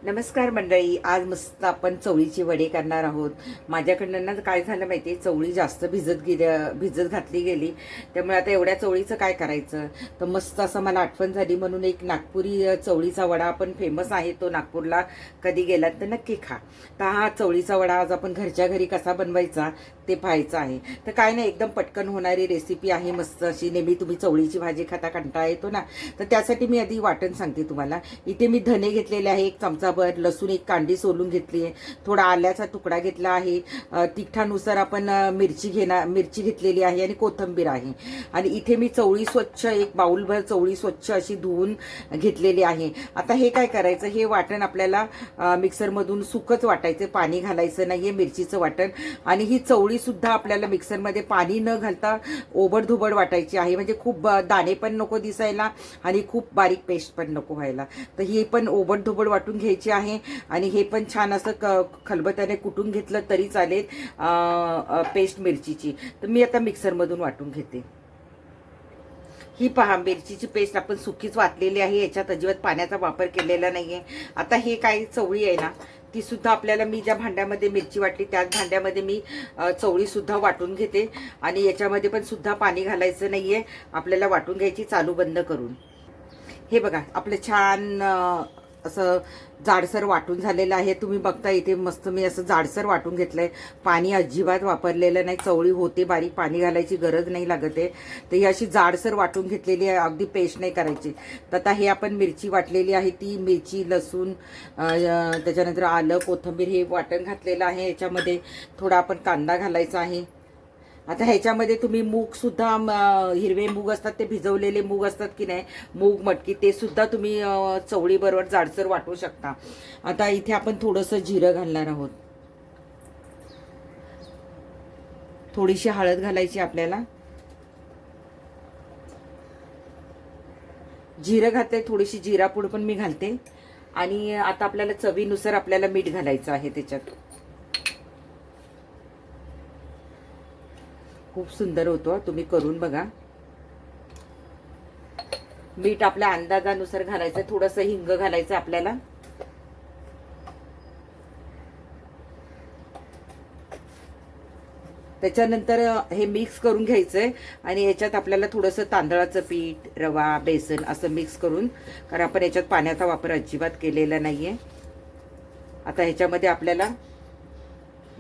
नमस्कार मंडळी, आज मस्त आपण चवळीची वडे करणार आहोत. माझ्याकडनं ना काय झालं माहिती, चवळी जास्त भिजत घातली गेली. त्यामुळे आता एवढ्या चवळीचं काय करायचं, तर मस्त असं मला आठवण झाली म्हणून एक नागपुरी चवळीचा वडा आपण फेमस आहे, तो नागपूरला कधी गेलात तर नक्की खा. तर हा चवळीचा वडा आज आपण घरच्या घरी कसा बनवायचा ते पाहायचं आहे. तर काय नाही, एकदम पटकन होणारी रेसिपी आहे मस्त अशी. नेहमी तुम्ही चवळीची भाजी खाता कंटाळा येतो ना, तर त्यासाठी मी आधी वाटण सांगते तुम्हाला. इथे मी धने घेतलेले आहे 1 चमचाभर, लसूण 1 कांडी सोलून घेतली आहे, थोडा आल्याचा तुकडा घेतला आहे, तिखटानुसार आपण मिरची घेतलेली आहे आणि कोथिंबीर आहे. आणि इथे मी चवळी स्वच्छ 1 बाउलभर चवळी स्वच्छ अशी धुवून घेतलेली आहे. आता हे काय करायचं, हे वाटण आपल्याला मिक्सरमधून सुकच वाटायचं, पाणी घालायचं नाहीये, मिरचीचं वाटण. आणि ही चवळी सुद्धा आपल्याला मिक्सरमध्ये पाणी न घालता ओबडधोबड वाटायची आहे, म्हणजे खूप दाणे पण नको दिसायला आणि खूप बारीक पेस्ट पण नको व्हायला. तर ही पण ओबडधोबड वाटून घ्यायची आहे. आणि हे पण छान असं खलबत्याने कुटून घेतलं तरी चालेल पेस्ट मिरचीची. तर मी आता मिक्सरमधून वाटून घेते. ही पहा, मिरचीची पेस्ट आपण सुकीच वाटलेली आहे, याच्यात अजिबात पाण्याचा वापर केलेला नाहीये. आता हे काही चवळी आहे ना, ती सुद्धा आपल्याला, मी ज्या भांड्यामध्ये मिरची वाटली त्याच भांड्यामध्ये मी चवळी सुद्धा वाटून घेते. आणि याच्यामध्ये पण सुद्धा पाणी घालायचं नाहीये, आपल्याला वाटून घ्यायची चालू बंद करून. हे बघा, आपलं छान असं जाडसर वाटून झालेलं आहे. तुम्ही बघता इथे मस्त मी असं जाडसर वाटून घेतलंय, पाणी अजिबात वापरलेलं नाही. चवळी होते बारीक, पाणी घालायची गरज नाही लागत आहे. तर ही अशी जाडसर वाटून घेतलेली आहे, अगदी पेस्ट नाही करायची. तर आता हे आपण मिरची वाटलेली आहे, ती मिरची, लसूण, त्याच्यानंतर आलं, कोथिंबीर हे वाटण घातलेलं आहे. याच्यामध्ये थोडा आपण कांदा घालायचा आहे. आता ह्याच्यामध्ये तुम्ही मूग सुद्धा, हिरवे मूग असतात ते, भिजवलेले मूग असतात की नाही, मूग मटकी, ते सुद्धा तुम्ही चवळी बरोबर जाडसर वाटू शकता. आता इथे आपण थोडंसं जिरं घालणार आहोत, थोडीशी हळद घालायची आपल्याला. जिरं घातले, थोडीशी जिरापूड पण मी घालते. आणि आता आपल्याला चवीनुसार आपल्याला मीठ घालायचं आहे त्याच्यात. खूप सुंदर होतो, तुम्ही करून बघा. मीठ आपल्या अंदाजानुसार घालायचं, थोडंसं हिंग घालायचं आपल्याला. त्याच्यानंतर हे मिक्स करून घ्यायचंय. आणि याच्यात आपल्याला थोडंसं तांदळाचं पीठ, रवा, बेसन असं मिक्स करून, कारण आपण याच्यात पाण्याचा वापर अजिबात केलेला नाहीये. आता ह्याच्यामध्ये आपल्याला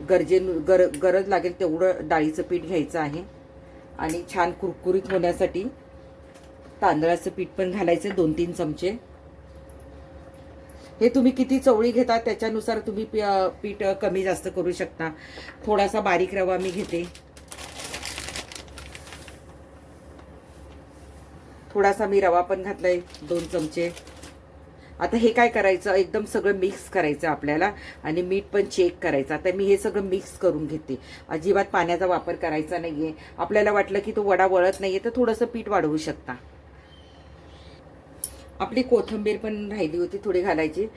गरज लागेल तेवढं डाळीचं पीठ घ्यायचं आहे. आणि छान कुरकुरीत होण्यासाठी तांदळाचं पीठ पण घालायचं 2-3 चमचे. हे तुम्ही किती चवळी घेता त्याच्यानुसार तुम्ही पीठ कमी जास्त करू शकता. थोडासा बारीक रवा मी घेते, थोडासा मी रवा पण घातलाय 2 चमचे. आता हे काय करायचं, एकदम सगळं मिक्स करायचं आपल्याला. आणि मीठ पण चेक करायचं. आता मी हे सगळं मिक्स करून घेते, अजिबात पाण्याचा वापर करायचा नाहीये. आपल्याला वाटलं की तो वडा वळत नाहीये तर थोडंसं पीठ वाढवू शकता. आपली कोथिंबीर पण राहिली होती, थोडी घालायची.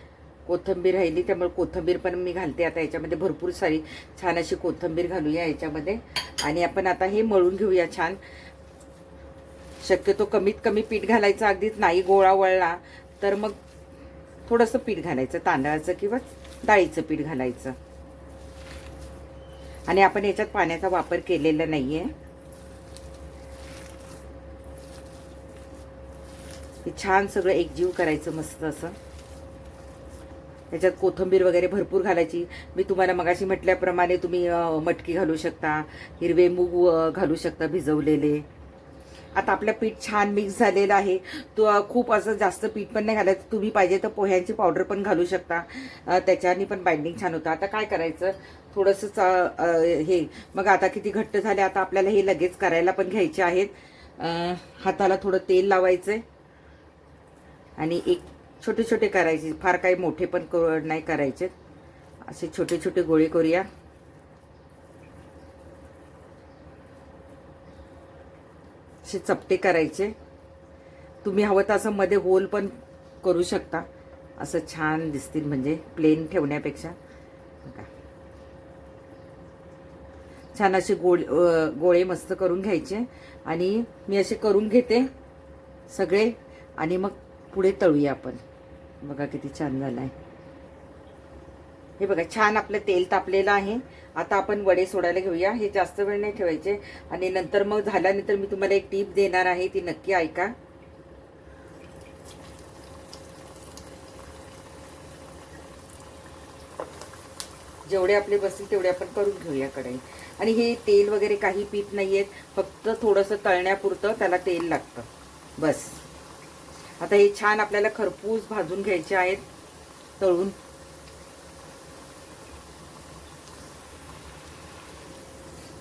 कोथिंबीर राहिली त्यामुळे कोथिंबीर पण मी घालते. आता याच्यामध्ये भरपूर सारी छान अशी कोथिंबीर घालूया याच्यामध्ये. आणि आपण आता हे मळून घेऊया छान. शक्यतो कमीत कमी पीठ घालायचं, अगदीच नाही गोळा वळला तर मग थोडंसं पीठ घालायचं, तांदळाचं किंवा डाळीचं पीठ घालायचं. आणि आपण याच्यात पाण्याचा वापर केलेला नाहीये. हे छान सगळं एकजीव करायचं मस्त असं. त्याच्यात कोथिंबीर वगैरे भरपूर घालायची. मी तुम्हाला मगाशी म्हटल्याप्रमाणे तुम्ही मटकी घालू शकता, हिरवे मूग घालू शकता भिजवलेले. आता आपलं पीठ छान मिक्स झालेलं आहे. तो खूप असं जास्त पीठ पण नाही घालायचं. तुम्ही पाहिजे तर पोह्यांची पावडर पण घालू शकता, त्याच्याने पण बाइंडिंग छान होतं. आता काय करायचं, थोडंसं हे मग आता किती घट्ट झाले. आता आपल्याला हे लगेच करायला पण घ्यायचे आहेत. हाताला थोडं तेल लावायचंय आणि एक छोटे छोटे करायचे, फार काही मोठे पण नाही करायचे. असे छोटे छोटे गोळे करूया. असे चपटे करायचे. तुम्ही हवं तर असं मध्ये होल पण करू शकता, असं छान दिसतील, म्हणजे प्लेन ठेवण्यापेक्षा. छान असे गोळे मस्त करून घ्यायचे. आणि मी असे करून घेते सगळे. आणि मग पुढे तळूया आपण. बघा किती छान झालाय. हे बघा छान आपलं तेल तापलेलं आहे. आता आपण वडे सोडायला घेऊया. हे जास्त वेळ नाही ठेवायचे आणि नंतर मग झाल्यानंतर मी तुम्हाला एक टीप देणार आहे, ती नक्की ऐका. जेवढे आपले बसतील तेवढे आपण करून घेऊया कढई. आणि हे तेल वगैरे काही पीत नाहीयेत, फक्त थोडंसं तळण्यापुरतं त्याला तेल लागतं बस. आता हे छान आपल्याला खरपूस भाजून घ्यायचे आहेत तळून.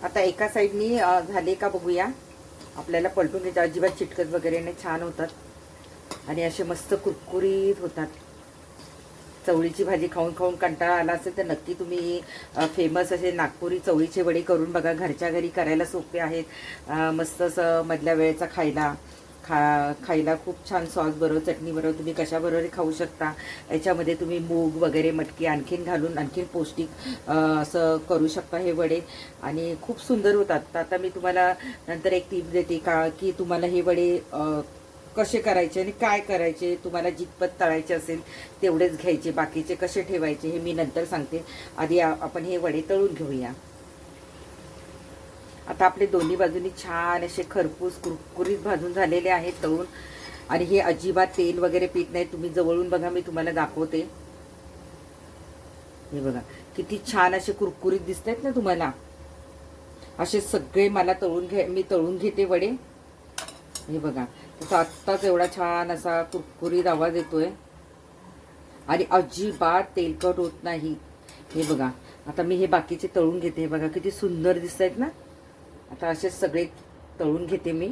आता एका साईडनी झाले का बघूया. आपल्याला पलटून घ्यायचे, अजिबात चिटकत वगैरे नाही, छान होतात आणि असे मस्त कुरकुरीत होतात. चवळीची भाजी खाऊन खाऊन कंटाळा आला असेल तर नक्की तुम्ही फेमस असे नागपुरी चवळीचे वडे करून बघा. घरच्या घरी करायला सोपे आहेत. मस्त असं मधल्या वेळेचा खायला खूप छान सॉस बरोबर, चटणी बरोबर, तुम्ही कशाबरोबर खाऊ शकता. याच्यामध्ये तुम्ही मूग वगैरे मटकी आणखीन घालून आणखीन पौष्टिक असं करू शकता हे वडे आणि खूप सुंदर होतात. तर आता मी तुम्हाला नंतर एक टीप देते का की तुम्हाला हे वडे कसे करायचे आणि काय करायचे. तुम्हाला जितपत तळायचे असेल तेवढेच घ्यायचे, बाकीचे कसे ठेवायचे हे मी नंतर सांगते. आधी आपण हे वडे तळून घेऊया. आता आपले दोन्ही बाजूनी छान असे खरपूस कुरकुरीत भाजून झालेले आहेत तळून. आणि हे अजिबात तेल वगैरे पीत नाही. तुम्ही जवळून बघा, मी तुम्हाला दाखवते. हे बघा किती छान असे कुरकुरीत दिसत आहेत ना तुम्हाला. असे सगळे मला मी तळून घेते वडे. हे बघा त्याचा आत्ताच एवढा छान असा कुरकुरीत आवाज येतोय आणि अजिबात तेलकट होत नाही. हे बघा आता मी हे बाकीचे तळून घेते. बघा किती सुंदर दिसत आहेत ना. आता असे सगळे तळून घेते मी.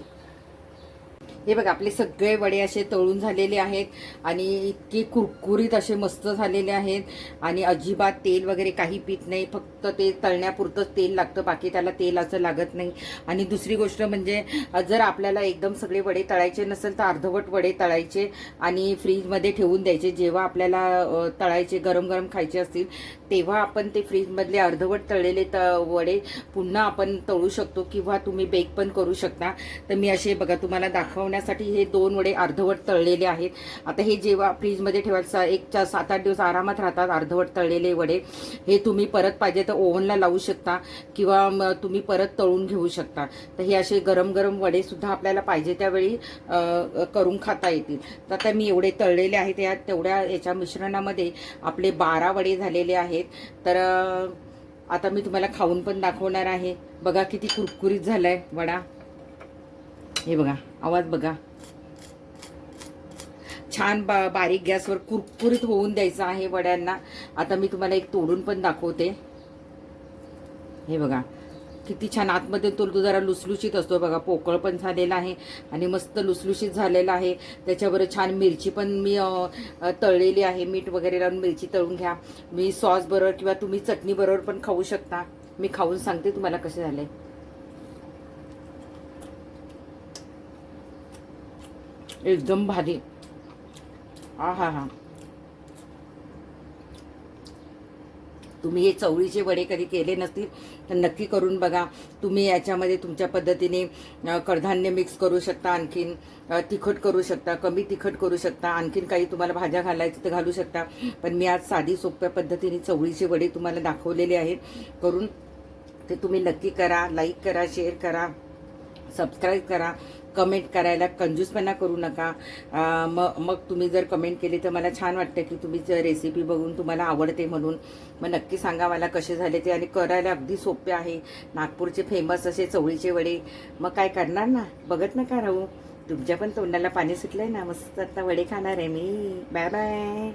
हे बघा आपले सगळे वडे असे तळून झालेले आहेत आणि इतके कुरकुरीत असे मस्त झालेले आहेत आणि अजिबात तेल वगैरे काही पीत नाही. फक्त ते तळण्यापुरतंच तेल लागतं, बाकी त्याला तेल असं लागत नाही. आणि दुसरी गोष्ट म्हणजे जर आपल्याला एकदम सगळे वडे तळायचे नसेल तर अर्धवट वडे तळायचे आणि फ्रीजमध्ये ठेवून द्यायचे. जेव्हा आपल्याला तळायचे गरम गरम खायचे असतील तेव्हा आपण ते फ्रीजमधले अर्धवट तळलेले वडे पुन्हा आपण तळू शकतो किंवा तुम्ही बेक पण करू शकता. तर मी असे बघा तुम्हाला दाखवण्यासाठी हे 2 वडे अर्धवट तळलेले आहेत. आता हे जेव्हा फ्रीजमध्ये ठेवायचं 7-8 दिवस आरामात राहतात अर्धवट तळलेले वडे. हे तुम्ही परत पाहिजे तर ओव्हनला लावू शकता किंवा तुम्ही परत तळून घेऊ शकता. तर हे असे गरम गरम वडे सुद्धा आपल्याला पाहिजे त्यावेळी करून खाता येतील. तर आता मी एवढे तळलेले आहेत तेवढ्या याच्या मिश्रणामध्ये आपले 12 वडे झालेले आहेत. तर आता मी तुम्हाला खाऊन पण दाखवणार आहे. बघा किती कुरकुरीत झालाय वडा. हे बघा आवाज बघा. छान बारीक गॅसवर कुरकुरीत होऊन द्यायचं आहे वड्यांना. आता मी तुम्हाला एक तोडून पण दाखवते. हे बघा किती छान आतमध्ये तो जरा लुसलुशीत असतो. बघा पोकळ पण झालेला आहे आणि मस्त लुसलुशीत झालेला आहे. त्याच्याबरोबर छान मिरची पण मी तळलेली आहे. मीठ वगैरे लावून मिरची तळून घ्या. मी सॉस बरोबर किंवा तुम्ही चटणी बरोबर पण खाऊ शकता. मी खाऊन सांगते तुम्हाला कसे झाले. एकदम भारी. हा. तुम्ही हे चवळीचे वडे कधी केले नसतील तर नक्की करून बघा. तुम्ही याच्यामध्ये तुमच्या पद्धतीने कडधान्य मिक्स करू शकता, आणखीन तिखट करू शकता, कमी तिखट करू शकता, आणखीन काही तुम्हाला भाज्या घालायचं तर घालू शकता. पण मी आज साधी सोप्या पद्धतीने चवळीचे वडे तुम्हाला दाखवलेले आहेत करून. ते तुम्ही नक्की करा. लाईक करा, शेअर करा, सबस्क्राईब करा. कमेंट करायला कंजूसपणा करू नका. मग तुम्ही जर कमेंट केली तर मला छान वाटतं की तुम्ही रेसिपी बघून तुम्हाला आवडते म्हणून. मग नक्की सांगा मला कसे झाले ते. आणि करायला अगदी सोपे आहे. नागपूरचे फेमस असे चवळीचे वडे. मग काय करणार ना, बघत नका राहू. तुमच्या पण तोंडाला पाणी सुटलंय ना. मस्त आता वडे खाणार आहे मी. Bye bye.